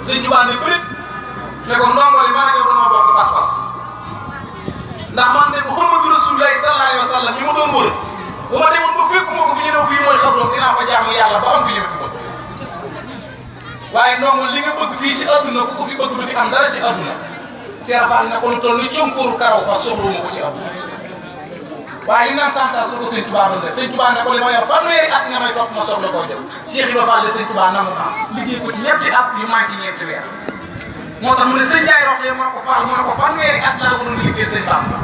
sëñ Tuubaa ni bërit ne ko ndongo li maa ngi doon bokk pas-pas ndax man de Muhammadu Rasulullahi sallallahu alayhi wa sallam ñi ma doon wër bu ma demoon ba fekk ma ko fi ñu ne fii mooy xabroom dinaa fa jaamu yàlla ba am fi li ma fi bëgg waaye ndongo li nga bëgg fii ci adduna ku ko fi bëgg du fi am dara ci adduna Cheikh Fall ne ko lu toll ni conkouru karaw fa soxlawuma ko ci adduna waaye li naan santas la ko sëñ Tuubaa doon def sëñ Tuubaa ne ko li ma yor fanweeri at nga may topp ma soxla koo jël Cheikh Ibrahima Fall de sëñ Tuubaa nangu naa liggéey ko ci ñetti at yu manqué ñeenti weer moo tax mu ne sëñ Ndiaye Roqe moo ko Fall mu ne ko fanweeri at laa ko doon liggéey sëñ Bamba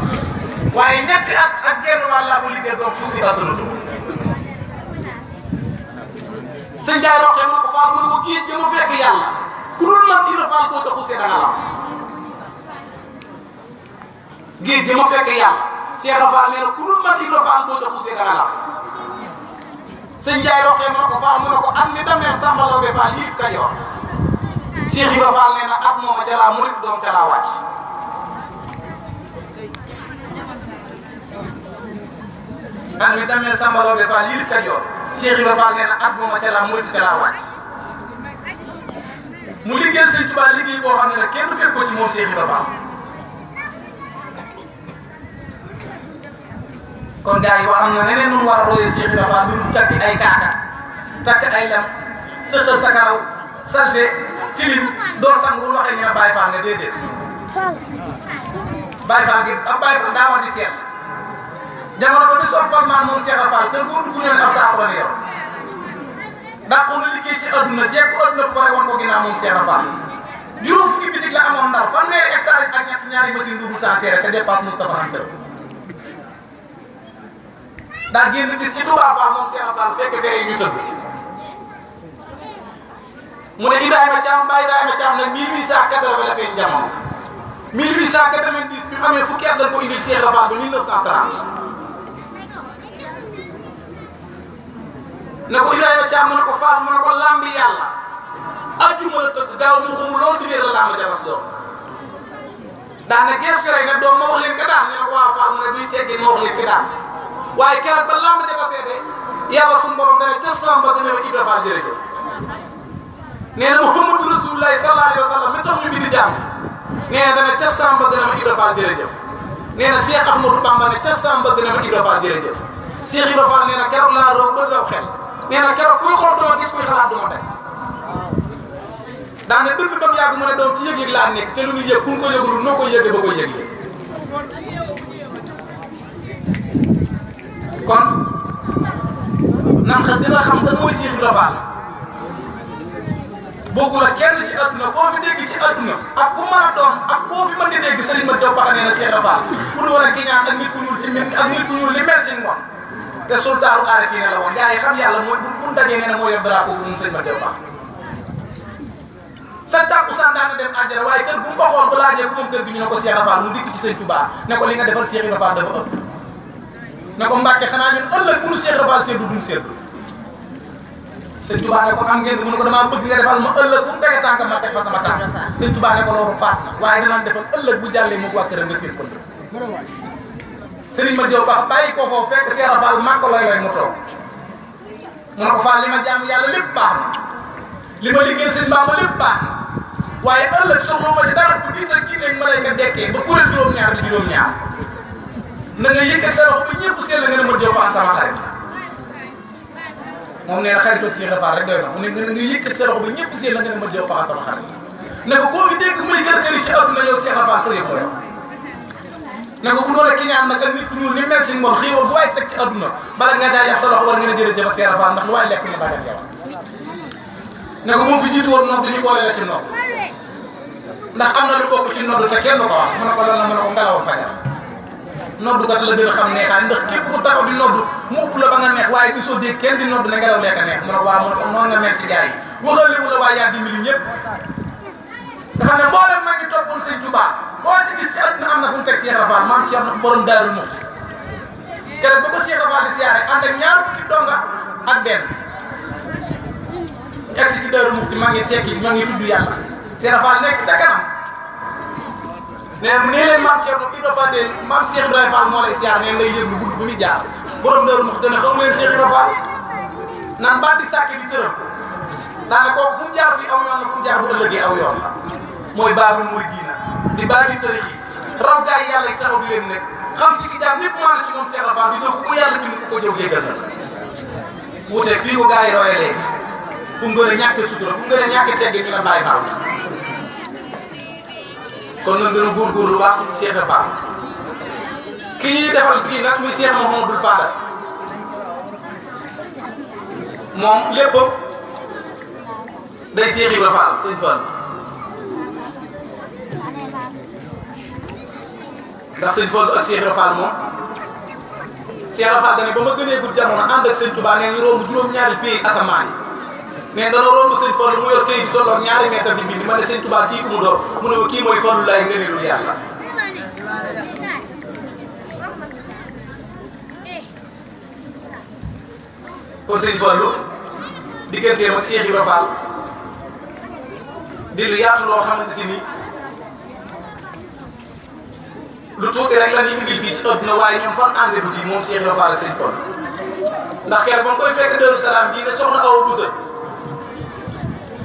waaye ñetti at ak genn wàll laa ko liggéey doom suuf si attanatu sëñ Ndiaye Roqe moo ko Fall mu ne ko géej gi ma fekk yàlla ku dul man Ibrahima Fall boo taxu see da nga law géej gi ma fekk yàlla Cheikh Fall nee na ku dul man Ibrahima Fall boo taxu see da nga law sëñ Ndiaye Roqe mu ne ko Fall mu ne ko am ni dameer Samba Laobé Fall yii fi Kajoor Cheikh Ibrahima Fall nee na at mooma ca laa murit doom ca laa wàcc at mi dameer Samba Laobé Fall yii fi Kajoor Cheikh Ibrahima Fall nee na at mooma ca laa murit ca laa wàcc mu liggéeyal sëñ Tuubaa liggéey boo xam ne nag kenn fekk ko ci moom Cheikh Ibrahima Fall kon gars yi wax am na neneen nu mu war a royee Cheikh Ibrahima Fall lu takk ay kaaka takk ay lem sëqal sa karaw salte tilim doo sang bu waxee ñu ne Baye Fall ne déedéet Baye Fall gi ab Baye Fall daa war di seet jamono ba ñu soppal maan moom Cheikh Ibrahima Fall kër boo dugg ñëw ne ab saako la yor dàqu na liggéey ci adduna jekku adduna bu pare woon ko ginnaaw moom Cheikh Ibrahima Fall juróom fukki bitig la amoon Ndar fanweeri hectare ak ñett ñaari machine double sans serre te dépasse Moustapha am kër daa génn bis ci Touba Fall moom Cheikh Fall fekk fere yi ñu tëdd mu ne Ibrahima Thiam Baye Ibrahima Thiam nag 1880 la feeñ jamono 1890 bi mu amee fukki at dañ ko indil Cheikh Fall ba 1930 ne ko Ibrahima Thiam mu ne ko Fall mu ne ko lambi yàlla ajjuma la tëdd gaaw mu xum loolu dibéer la lamba jaras doom daane gees ko rek ne doom ma wax leen ka daan ne ko waa Fall mu ne duy teggee ma wax leen ka daan waaye keroog ba lamb ja ba seede yàlla suñu borom dana ca soom ba gën a Ibra Fall jërëjëf nee na Muhammadu Rasulullahi sallallahu alayhi wa sallam mi tax ñu bindi jàmm nee na dana ca soom ba gën a Ibra Fall jërëjëf nee na Cheikh Ahmadou Bamba ne ca soom ba gën a Ibra Fall jërëjëf Cheikh Ibra Fall nee na keroog laa raw ba raw xel nee na keroog kuy xool duma gis kuy xalaat duma teg daane dëgg dam yàgg mu ne doom ci yëg-yëg laa nekk te lu ñu yëg kun ko yëgul noo koy yëgee ba koy yëg kon nan xa gën a xam kan mooy Cheikh Ibrahima Fall bokkul ak kenn ci adduna koo fi dégg ci adduna ak ku mën a doon ak koo fi mën di dégg Serigne Mat Diop Paxa nee na Cheikh Ibrahima Fall pour war a kiñaan ak nit ku ñuul ci ak nit ku ñuul li mel ci ngoon te sultaaru aarifin la woon gars yi xam yàlla mooy bu dajee nee na moo yor drapeau bu mu Serigne Mat Diop Paxa sa tàkkusaan daana dem àjjana waaye kër bu mu ko xool ba laajee ku moom kër gi ñu ne ko Cheikh Ibrahima Fall mu dikk ci Sëñ Touba ne ko li nga defal Cheikh Ibrahima Fall dafa ëpp ne ko Mbàkke xanaa ñun ëllëg bu nu Cheikh Ibrahima Fall seddu duñ seddu Sëñ Touba ne ko xam ngeen mu ne ko damaa bëgg nga defal ma ëllëg fu mu tege tànk ma teg fa sama tànk Sëñ Touba ne ko loolu faat na waaye danaan defal ëllëg bu jàllee moog waa këram nga seet pënd Serigne Mat Diop Paxa bàyyi ko foofu fekk Cheikh Ibrahima Fall man ko lay mu toog mu ne ko Fall li ma jaamu yàlla lépp baax na li ma liggéey Sëñ Bamba lépp baax na waaye ëllëg soxla ma ci dara bu diit rek kii nekk malayka dekkee ba kuréel juróom-ñaar di juróom-ñaar na nga yëkkat sa loxo ba ñëpp seen la nga ne Mat Diop Paxa sama xarit moom nee na xaritoog Cheikh Ibrahima Fall rek doy na mu ne nga yëkkat sa loxo ba ñëpp seen la nga ne Mat Diop Paxa sama xarit ne ko koo fi dégg muy kër-këri ci adduna yow Cheikh Ibrahima Fall sa yëpp la yow ne ko bu doon ki ñaan nag ak nit ku ñuul ni mel ci ngoon xéewal bu waay teg ci adduna bala nga caa yàpp sa loxo war nga ne jërëjëf Cheikh Ibrahima Fall ndax lu waay lekk na bagal yow ne ko moom fi jiitu woon nodd ñu boole la ci nodd ndax am na lu bokk ci nodd te kenn du ko wax mu ne ko lan la mu ne ko ngelawal fajar noddukat la gën a xam neexaay ndax képp ku taxaw di nodd mu ëpp la ba nga neex waaye gisoo dégg kenn di nodd ne ngelaw lekk a neex mu ne ko waaw mu ne ko noonu nga mel ci gars yi waxalewu la waaye yaa dimbali ñëpp nga xam ne mboolem mag ñi toppoon Sëñ Touba boo ci gis ci àdduna am na fu mu teg Cheikh Ibrahima Fall maam Cheikh borom Daaru Muxti keroog ba ko Cheikh Ibrahima Fall di siyaare ànd ak ñaar fukki donga ak benn ñu egsi ci Daaru Muxti maa ngi tekki ñoo ngi tudd yàlla Cheikh Ibrahima Fall nekk ca kanam nee leen maam Cheikh Ibrahima Fall de maam Cheikh Ibrahima Fall moo lay siyaar nee ngay yëglu bunt bi muy jaar borom Daaru Muxti dana xamu leen Cheikh Ibrahima Fall naan baat di sàkki di tëram daanaka kooku fu mu jaar fii aw yoon la fu mu jaar bu ëllëgee aw yoon la mooy baabul muridina di baabi tarix yi raw gaa yi yàlla yi taxaw di leen nekk xam si ki jaar ñëpp maanaam ci moom Cheikh Rafal di jóg ku ko yàlla bind ku ko jóg yëgal na la wuuteeg fii ko gaa yi royee léegi fu mu gën a ñàkk sutura fu mu gën a ñàkk tegge ñu la bàyyi faaw kon nga gën a góorgóorlu baax ci Cheikh Rafal ki ñuy defal kii nag muy Cheikh Mouhamadou Fadal moom léppam day Cheikh Ibra Fall sëñ Fall ndax sëñ Fall ak Cheikh Ibra Fall moom Cheikh Ibra Fall dañu ba ma gënee gudd jamono ànd ak sëñ Touba nee ñu romb juróom-ñaari pays asamaan yi mais danoo romb sëñ Fall mu yor këyit bi tolloog ñaari mètre di bind ma ne sëñ Touba kii ku mu door mu ne ma kii mooy Fallu laay ngëneelul yàlla kon sëñ Fallu digganteem ak Cheikh Ibra Fall di lu yaatu loo xamante si ni lu tuuti rek la ñuy indil fii ci àdduna waaye ñoom fan àndee du fii moom Cheikh Ibra Fall sëñ Fallu ndax keroog ba mu koy fekk Daaru Salaam gii ne soxna Awa Boussa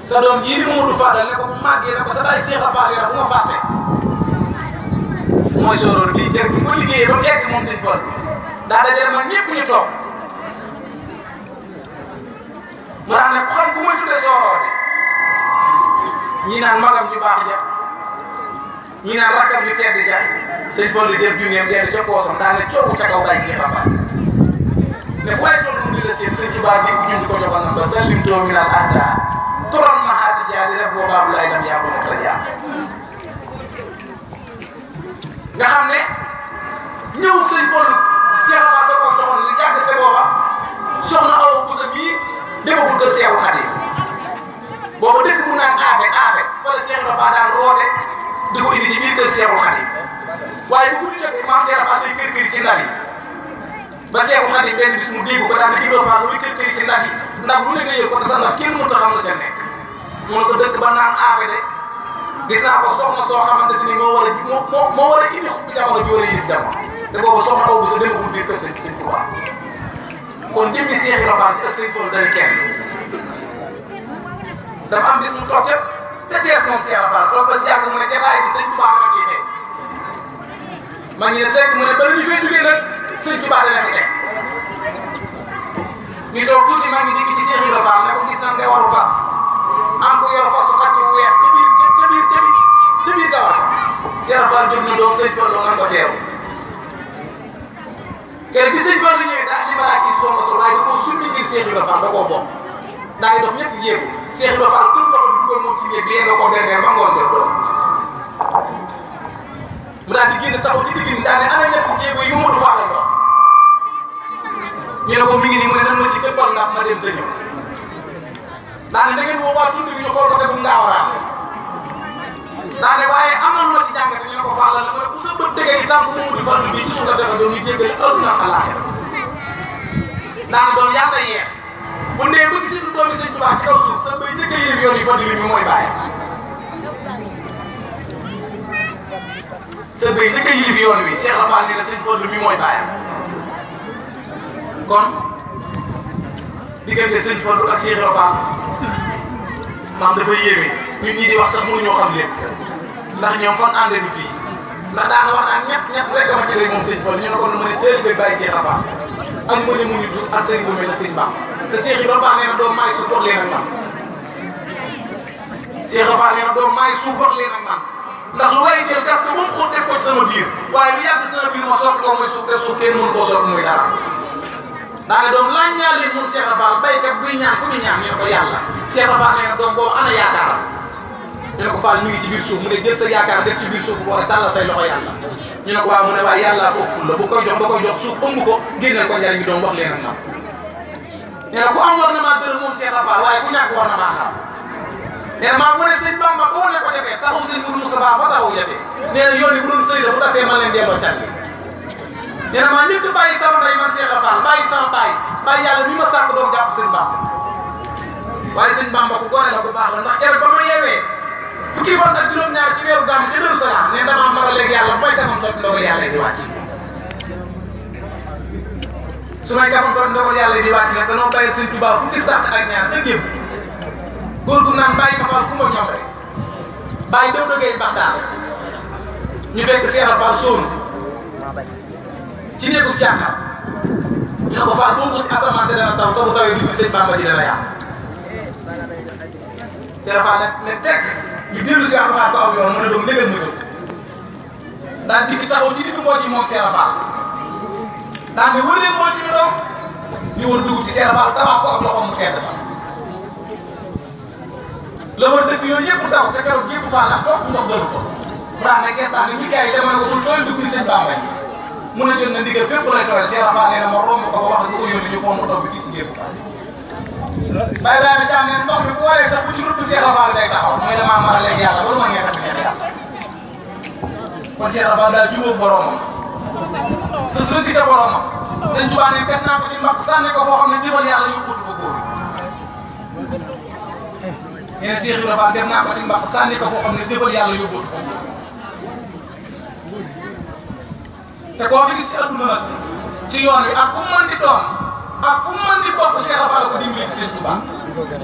sa doom jii di Mamadou Fadal ne ko bu màggee ne ko sa baay Cheikh Ibra Fall yore bu ma fàtte mooy sóoróor bii kër gi ko liggéeyee ba mu egg moom sëñ Fallu daa dajale mag ñëpp ñu toog mu daan ne ku xam ku ma tuddee sooroor de ñi naan magam ju baax ja ñi naan rakkam ju tedd ja sëñ Fallu jël junneem dend ca poosam daan ne coowu ca kaw bay Cheikh Ibra Fall ne fu waay toll mu di la seen sëñ Tuubaa dikk ñun di ko joxal na ba sallim doo mi naan ahda turam mahaati jaa di rek boo baabu lay lam yaa ko mot la jaar nga xam ne ñëw sëñ Fallu Cheikh Ibra Fall da koo joxoon lu jàgg te booba soxna Awa Boussa bii demagul kër Seexu Xaadim boobu dëkk bu naan aafe wala Cheikh Ibra Fall daan roote di ko indi ci biir kër Seexu Xaadim waaye bu guddi jot maam Cheikh Ibra Fall day kër ci ndab yi ba Seexu Xaadim benn bis mu dégg ko daan ne Ibra Fall muy kër ci ndab yi ndax lu ne nga yëg ko te sax ndax kenn mënut a xam la ca nekk mu ne ko dëkk ba naan aafe de gis naa ko soxna soo xamante si ni moo war a indi xub jamono ji war a yëg jamono te boobu soxna Awa Boussa demagul biir kër sëñ Tuubaa kon jëmmi Cheikh Ibra Fall ak sëñ Fallu dañu kenn dafa am bis mu toog ca Thiès moom Cheikh Ibra Fall toog ba si yàgg mu ne jotaay bi sëñ Tuubaa dama ciy xëy ma ngi ne teg mu ne bala ñu fay jugee nag sëñ Tuubaa dana fi teg ñu toog tuuti maa ngi dégg ci Cheikh Ibra Fall ne ko gis nañ nga waru fas am ko yor fasu xatti bu weex ca biir gawar ko Cheikh Ibra Fall jóg na doom sëñ Fallu nga ko teew kër bi sëñ Fallu ñëwee daal li balaa kii soog a sol waaye da koo summi ngir Cheikh Ibra Fall da koo bokk daa ngi dox ñetti jéego Cheikh Ibra Fall kër loxo bi dugal moom ci néeg bi yéen a ko berneel ba ngoon jot doom mu daal di génn taxaw ci digg ni daal ne ana ñetti jéego yu Modou Fadal dox ñu ne ko mi ngi nii mu ne nan ma ci këppal ndax ma dem te ñëw daa ne da ngeen woo waa tund bi ñu xool ko te bu ngaaw raaf daa ne waaye am na lu ma ci jàngate ñu ne ko Fallal la mooy bu sa bët tegee ci tànk Mamadou Fadal bii ci suuf la defa doon ñu jéggale àdduna ak àllaaxira daa ne doon yàlla yeex bu ndee ba gisee doomi sëñ Tuubaa ci kaw suuf sa bay njëkk a yéem yoon yi Fadil mi mooy bàyyi sa bay njëkk a yilif yoon wi Cheikh Ibra Fall nee na sëñ Fadil mi mooy bàyyam kon diggante sëñ Fallu ak Cheikh Ibra Fall maam dafa yéeme ñun ñii di wax sax mënuñoo xam lépp ndax ñoom fan àndee bi fii ndax daana wax naan ñett rek dama jëlee moom sëñ Fallu ñu ne ko lu ma ne teel ba bàyyi Cheikh Ibra Fall ak mu ne mu ñu tuut ak sëriñ bu mel ne sëñ Bamba te Cheikh Ibra Fall nee na doom maay suuf wax leen ak man Cheikh Ibra Fall nee na doom maay suuf wax leen ak man ndax lu waaye jël gas ko ba mu xóot def ko ci sama biir waaye lu yàgg sama biir ma soppi ko muy suuf te suuf kenn mënu koo soppi muy dara daane doom laaj ñaan leen moom Cheikh Ibra Fall baykat buy ñaan ku ñu ñaan ñu ne ko yàlla Cheikh Ibra Fall nee na doom boobu ana yaakaaram ñu ne ko Fall mi ngi ci biir suuf mu ne jël sa yaakaar def ci biir suuf bu war a tàllal say loxo yàlla ñu ne ko waaw mu ne waaye yàlla ko ful la bu koy jox da koy jox suuf ëmb ko génneel ko njariñ bi doom wax leen ak man nee na ku am war na maa gërëm moom Cheikh Ibra Fall waaye ku ñàkk war na maa xam nee na maa mu ne sëñ Bamba boo ne ko jotee taxaw sëñ Mourou Moustapha ba taxaw jotee nee na yoon yi bu doon sëy la bu tasee man leen delloo cat bi nee na maa njëkk bàyyi sama ndey man Cheikh Ibra Fall bàyyi sama bàyyi yàlla mi ma sàkk doom jàpp sëñ Bamba waaye sëñ Bamba ku gore la ku baax la ndax keroog ba ma yeewee fukki fan ak juróom-ñaar ci weeru gàmm ca Daaru Salaam ne damaa mara léegi yàlla mooy gafam topp ndogal yàlla di wàcc su may gafam topp ndogal yàlla di wàcc nag danoo bàyyi sëñ Tuubaa fukki sàtt ak ñaar ca gémm góor gu naan bàyyi ma faal kumba ñoom rek bàyyi déw dëggee baxdaas ñu fekk Seera Faal sóonu ci néegu caaxaan ñu ne ko faal boo wuti asamaan si dana taw te bu tawee digg sëñ Bamba ji dana yàq Seera Faal ne teg ñu dellu si waxtaan ko aw yoon mu ne doon ndégal ma jóg daal dikk taxaw ci digg moo ji moom Seera Faal daal ne wër leen moo ji ñu doom ñu war dugg ci Seera Faal tabax ko ak loxoom mu tedd fa la war dëkk yooyu yëpp daw te keroog yëpp Faal ak topp ndox dalu ko mu daan ne gestaan ne ñu gars yi demoon ko bul tooy dugg ni sëñ Bamba mun a jot na ndigal fépp lay tooyal Seera Faal nee na ma romb ko ba wax ko yónni ñu fond ndox bi fii ci gépp Baye Baye Thiam ne ndox mi bu waree sax bu ci rudd Seera Faal day taxaw mooy damaa mar a léegi yàlla loolu mooy neexal neex yàlla kon Seera Faal daal jubóog boromam sa sëgg ca boromam sëñ Tuubaa ne def naa ko ci mbaq sànni ko foo xam ne jëmal yàlla yóbbuutu ko góor nee Cheikh Ibrahima Fall def naa ko ci mbaq sànni ko foo xam ne jëmal yàlla yóbbuutu ko te koo fi gis ci adduna nag ci yoon wi ak fu mu mën di doon ak fu mu mën di bokk Cheikh Ibra Fall ko dimbali ci sëñ Tuubaa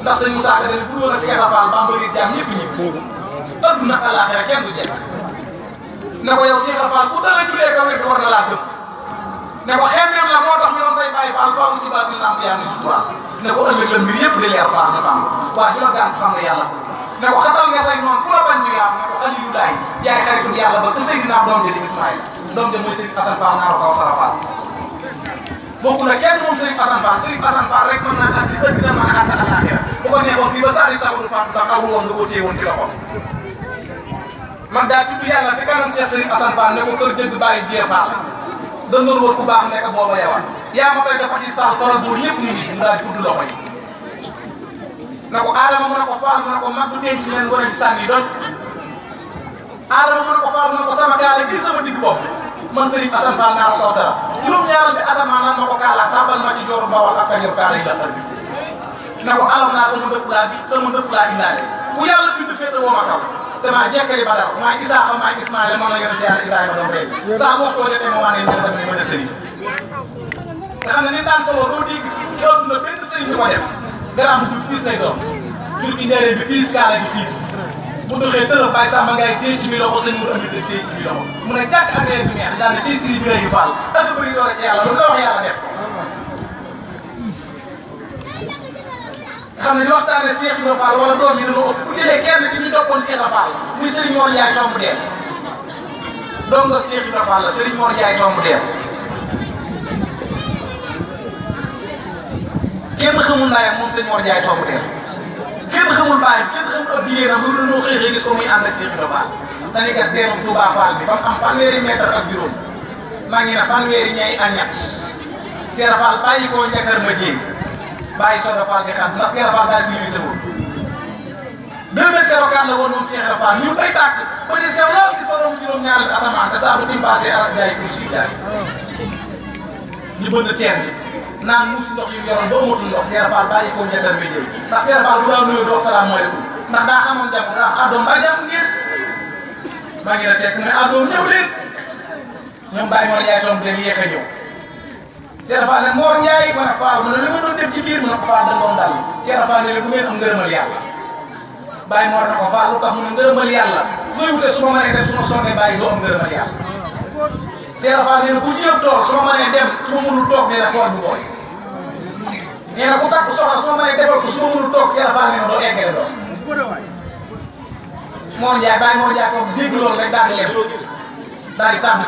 ndax sëñ Moussa Ka dañu bu doon ak Cheikh Ibra Fall ba mbëri jàmm ñëpp ñibbi adduna ak àllaaxira kenn du jekk ne ko yow Cheikh Ibra Fall ku dara julee ko wér war na laa gëm ne ko xeemeem la moo tax ñu doon say bàyyi Fall faaw ci baat bi lamp yaa ngi sutural ne ko ëllëg la mbir yëpp di leer Fall nga xam waa ju la gaan xam ne yàlla ne ko xatal nga say noonu ku la bañ ñu yaatu ne ko Xaliilu Laay yaay xaritu yàlla ba que Seydina doom ja di Ismaïla doom ja mooy Serigne Assane Fall naa ko Sara Fall bokku na kenn moom Serigne Assane Fall Serigne Assane Fall rek mën naa àtti ëddina mën a àtt àllaaxira bu ko neexoon fii ba saari taxawul Fatou ndax awul woon nga koo téye woon ci loxo man daa tudd yàlla fi kanam Cheikh Serigne Assane Fall ne ko kër jëgg bàyyi Dieng Fall dandoor wër ku baax nekk booba yewal yaa ma koy dafa di Fall faral boobu ñëpp ñu ngi mu daal di fudd loxo yi ne ko Adama mu ne ko Fall mu ne ko mag du denc leen war a di sànni doj Adama mu ne ko Fall mu ne ko sama gaale gis sama digg bopp man Serigne Assane Fall naa ko Sara juróom-ñaaral bi asamaan naan ma ko kaala tabal ma ci jooru Bawal ak Kajoor kaala yi laqal bi ne ko alam naa sama ndëpp laa indaale ku yàlla bind féete woo ma kaw te maa jekkali Badar maa Isaaxa maa Ismaïla maa la yonent Yàlla Ibrahima doon tey saa waxtu woo jotee ma wane ne tamit mën a sëriñ nga xam ne ni daan solo doo dégg ci àdduna benn sëriñ bi ko def garaam bi piis lay doon jur gi ndeeree bi piis kaala bi piis bu doxee tërëf bàyyi sàmm ngay téye ci mi loxo sëñ Mourou Amady téye ci mi loxo mu ne jàkk ak reer bi neex daal ne ci siri bi lay yu faal ak bëri doole ci yàlla loolu la wax yàlla def nga xam ne di waxtaane Cheikh Ibra Fall wala doom yi dañoo ëpp bu jëlee kenn ci ñu toppoon Cheikh Ibra Fall muy Serigne Mor Ndiaye tomb deel doom nga Cheikh Ibra Fall la Serigne Mor Ndiaye tomb deel kenn xamul ndaayam moom Serigne Mor Ndiaye tomb deel kenn xamul baayam kenn xamul ab jigéenam lu dañoo xëy gis ko muy ànd ak Cheikh Ibra Fall dañuy gas teenum Touba Fall bi ba mu am fanweeri mètre ak juróom maa ngi ne fanweeri ñay ak ñett Cheikh Ibra Fall bàyyi koo njakar ma jéem bàyyi Soda Fall di xam ndax Cheikh Ibra Fall daal si lise woon 2m04 la woon moom Cheikh Ibra Fall ñu koy tàkk ba di sew lool gis ba romb juróom-ñaari bi asamaan te saa bu timpaasee aras jaay kursi yu jaay ñu bënn teen bi naan muus ndox yu yoroon ba amatul ndox Cheikh Ibra Fall bàyyi koo njakar ma jéem ndax Cheikh Ibra Fall bu daa nuyoo doo salaamaaleykum ndax daa xamoon jàmm daa addoom ba jàmm ngeen maa ngi la tekk mais addoom ñëw leen ñoom Baye Mor Ndiaye toom den yéex a ñëw Cheikh Ibra Fall ne Mor Ndiaye ma ne Fall mu ne li nga doon def ci biir mu ne ko Fall dañ doon dal Cheikh Ibra Fall ne leen bu ngeen am ngërëmal yàlla Baye Mor ne ko Fall lu tax mu ne ngërëmal yàlla looy wute su ma mënee def su ma sonnee bàyyi doo am ngërëmal yàlla Cheikh Ibra Fall nee na ku jiyam tool su ma mënee dem su ma mënul toog nee na tool bi booy nee na ku takk soxla su ma mënee defal ko su ma mënul toog Cheikh Ibra Fall nee na doo eggale doom Mor Ndiaye Baye Mor Ndiaye toog dégg loolu rek daal di lem daal di tàmbali